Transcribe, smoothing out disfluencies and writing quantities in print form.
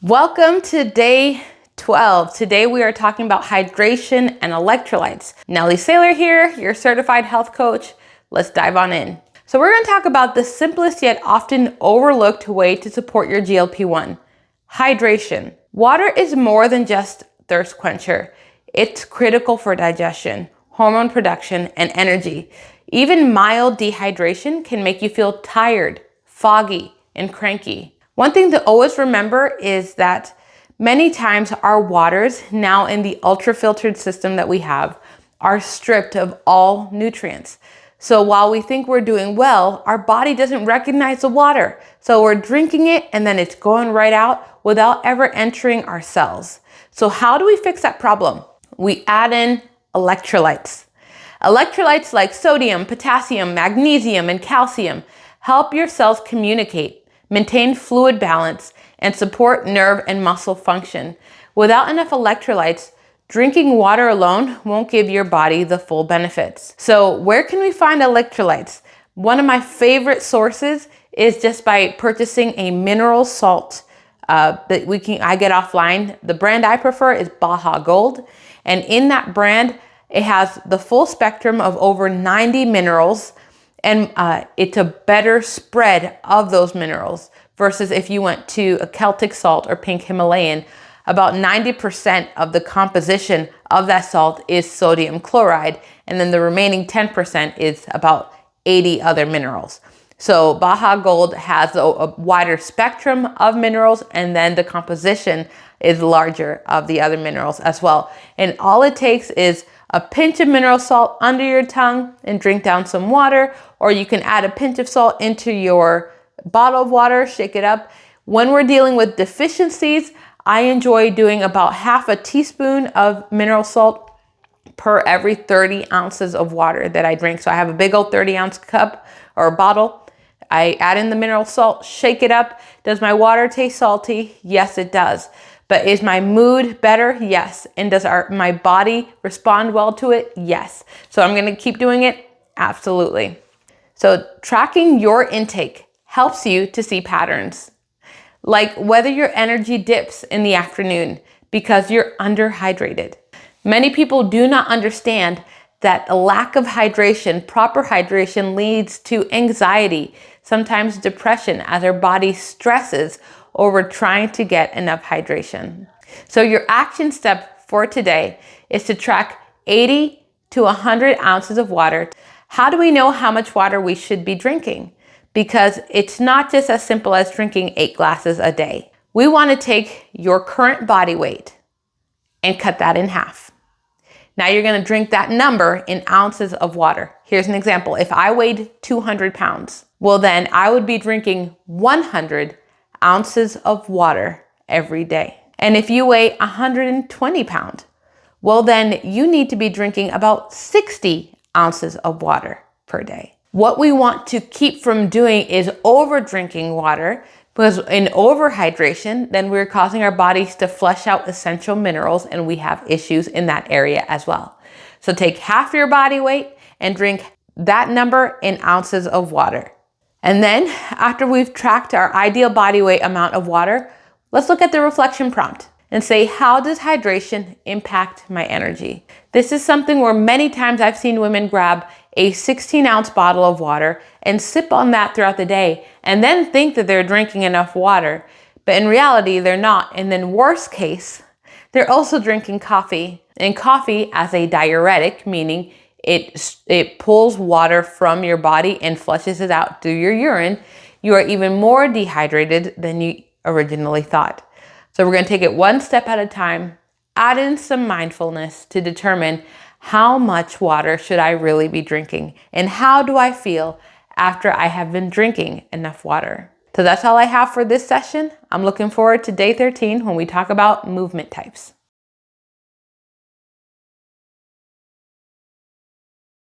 Welcome to day 12. Today we are talking about hydration and electrolytes. Nellie Saylor here, your certified health coach. Let's dive on in. So we're going to talk about the simplest yet often overlooked way to support your GLP-1, hydration. Water is more than just thirst quencher. It's critical for digestion, hormone production, and energy. Even mild dehydration can make you feel tired, foggy, and cranky. One thing to always remember is that many times our waters, now in the ultra-filtered system that we have, are stripped of all nutrients. So while we think we're doing well, our body doesn't recognize the water. So we're drinking it and then it's going right out without ever entering our cells. So how do we fix that problem? We add in electrolytes. Electrolytes like sodium, potassium, magnesium, and calcium help your cells communicate, maintain fluid balance, and support nerve and muscle function. Without enough electrolytes, drinking water alone won't give your body the full benefits. So where can we find electrolytes? One of my favorite sources is just by purchasing a mineral salt that I get offline. The brand I prefer is Baja Gold. And in that brand, it has the full spectrum of over 90 minerals. And it's a better spread of those minerals versus if you went to a Celtic salt or pink Himalayan. About 90% of the composition of that salt is sodium chloride, and then the remaining 10% is about 80 other minerals. So Baja Gold has a wider spectrum of minerals, and then the composition is larger of the other minerals as well. And all it takes is a pinch of mineral salt under your tongue and drink down some water, or you can add a pinch of salt into your bottle of water, shake it up. When we're dealing with deficiencies, I enjoy doing about half a teaspoon of mineral salt per every 30 ounces of water that I drink. So I have a big old 30-ounce cup or bottle. I add in the mineral salt, shake it up. Does my water taste salty? Yes, it does. But is my mood better? Yes. And does my body respond well to it? Yes. So I'm going to keep doing it? Absolutely. So tracking your intake helps you to see patterns, like whether your energy dips in the afternoon because you're underhydrated. Many people do not understand that a lack of hydration, proper hydration, leads to anxiety, sometimes depression, as our body stresses over trying to get enough hydration. So your action step for today is to track 80 to 100 ounces of water. How do we know how much water we should be drinking? Because it's not just as simple as drinking 8 glasses a day. We want to take your current body weight and cut that in half. Now you're going to drink that number in ounces of water. Here's an example. If I weighed 200 pounds, well then I would be drinking 100 ounces of water every day. And if you weigh 120 pounds, well then you need to be drinking about 60 ounces of water per day. What we want to keep from doing is over drinking water, because in overhydration, then we're causing our bodies to flush out essential minerals, and we have issues in that area as well. So take half your body weight and drink that number in ounces of water. And then after we've tracked our ideal body weight amount of water, let's look at the reflection prompt and say, how does hydration impact my energy? This is something where many times I've seen women grab a 16-ounce bottle of water and sip on that throughout the day and then think that they're drinking enough water, but in reality they're not. And then worst case, they're also drinking coffee, and coffee as a diuretic, meaning it pulls water from your body and flushes it out through your urine. You are even more dehydrated than you originally thought. So we're going to take it one step at a time, add in some mindfulness to determine how much water should I really be drinking, and how do I feel after I have been drinking enough water. So that's all I have for this session. I'm looking forward to day 13 when we talk about movement types.